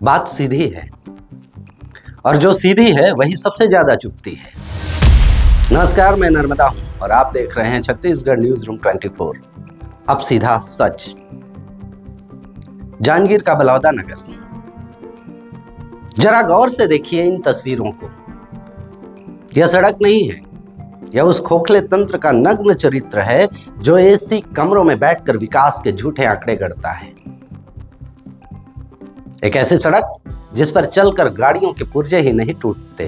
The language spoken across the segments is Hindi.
बात सीधी है और जो सीधी है वही सबसे ज्यादा चुभती है। नमस्कार, मैं नर्मदा हूं और आप देख रहे हैं छत्तीसगढ़ न्यूज रूम 24। अब सीधा सच। जांजगीर का बलौदा नगर, जरा गौर से देखिए इन तस्वीरों को। यह सड़क नहीं है, यह उस खोखले तंत्र का नग्न चरित्र है जो एसी कमरों में बैठकर विकास के झूठे आंकड़े गढ़ता है। एक ऐसी सड़क जिस पर चलकर गाड़ियों के पुर्जे ही नहीं टूटते,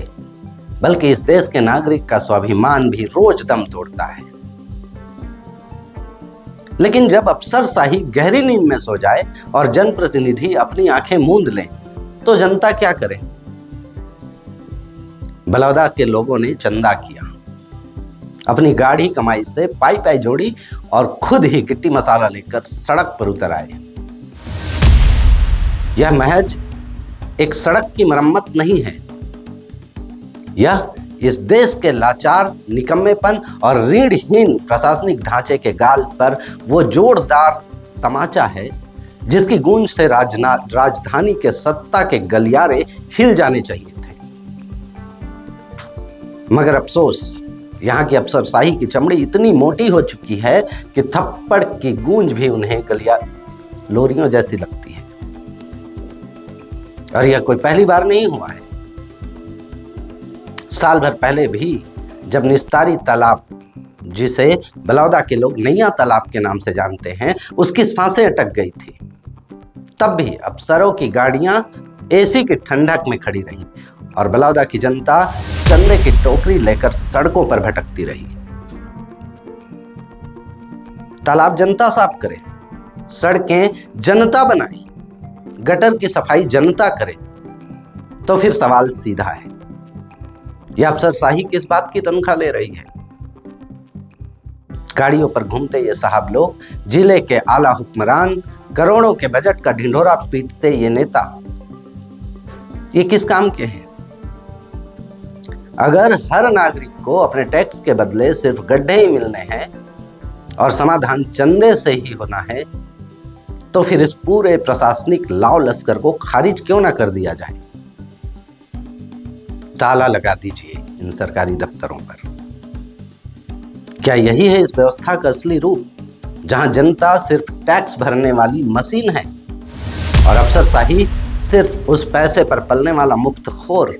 बल्कि इस देश के नागरिक का स्वाभिमान भी रोज दम तोड़ता है। लेकिन जब अफसरशाही गहरी नींद में सो जाए और जनप्रतिनिधि अपनी आंखें मूंद लें, तो जनता क्या करे? बलौदा के लोगों ने चंदा किया, अपनी गाढ़ी कमाई से पाई पाई जोड़ी और खुद ही गिट्टी मसाला लेकर सड़क पर उतर आए। यह महज एक सड़क की मरम्मत नहीं है, यह इस देश के लाचार, निकम्मेपन और ऋणहीन प्रशासनिक ढांचे के गाल पर वो जोरदार तमाचा है जिसकी गूंज से राजधानी के सत्ता के गलियारे हिल जाने चाहिए थे। मगर अफसोस, यहाँ की अफसरशाही की चमड़ी इतनी मोटी हो चुकी है कि थप्पड़ की गूंज भी उन्हें लोरियों जैसी लगती है। और यह कोई पहली बार नहीं हुआ है। साल भर पहले भी जब निस्तारी तालाब, जिसे बलौदा के लोग नैया तालाब के नाम से जानते हैं, उसकी सांसें अटक गई थी, तब भी अफसरों की गाड़ियां एसी की ठंडक में खड़ी रहीं और बलौदा की जनता चंदे की टोकरी लेकर सड़कों पर भटकती रही। तालाब जनता साफ करे, सड़कें जनता बनाए, गटर की सफाई जनता करे, तो फिर सवाल सीधा है, यह अफसरशाही किस बात की तनख्वाह ले रही है? गाड़ियों पर घूमते ये साहब लोग, जिले के आला हुक्मरान, करोड़ों के बजट का ढिंढोरा पीटते ये नेता, ये किस काम के हैं? अगर हर नागरिक को अपने टैक्स के बदले सिर्फ गड्ढे ही मिलने हैं और समाधान चंदे से ही होना है, तो फिर इस पूरे प्रशासनिक लाव लश्कर को खारिज क्यों ना कर दिया जाए? ताला लगा दीजिए इन सरकारी दफ्तरों पर। क्या यही है इस व्यवस्था का असली रूप, जहां जनता सिर्फ टैक्स भरने वाली मशीन है और अफसरशाही सिर्फ उस पैसे पर पलने वाला मुफ्तखोर?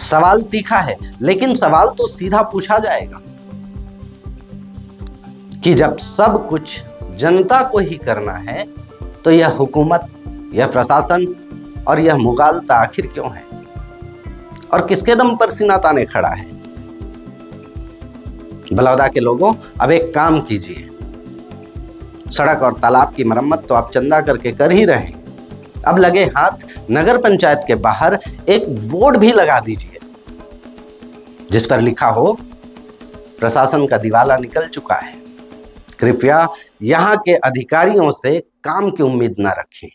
सवाल तीखा है, लेकिन सवाल तो सीधा पूछा जाएगा कि जब सब कुछ जनता को ही करना है, तो यह हुकूमत, यह प्रशासन और यह मुगालता आखिर क्यों है? और किसके दम पर सीना ताने खड़ा है? बलौदा के लोगों, अब एक काम कीजिए। सड़क और तालाब की मरम्मत तो आप चंदा करके कर ही रहे हैं, अब लगे हाथ नगर पंचायत के बाहर एक बोर्ड भी लगा दीजिए जिस पर लिखा हो, प्रशासन का दिवाला निकल चुका है, कृपया यहाँ के अधिकारियों से काम की उम्मीद न रखें।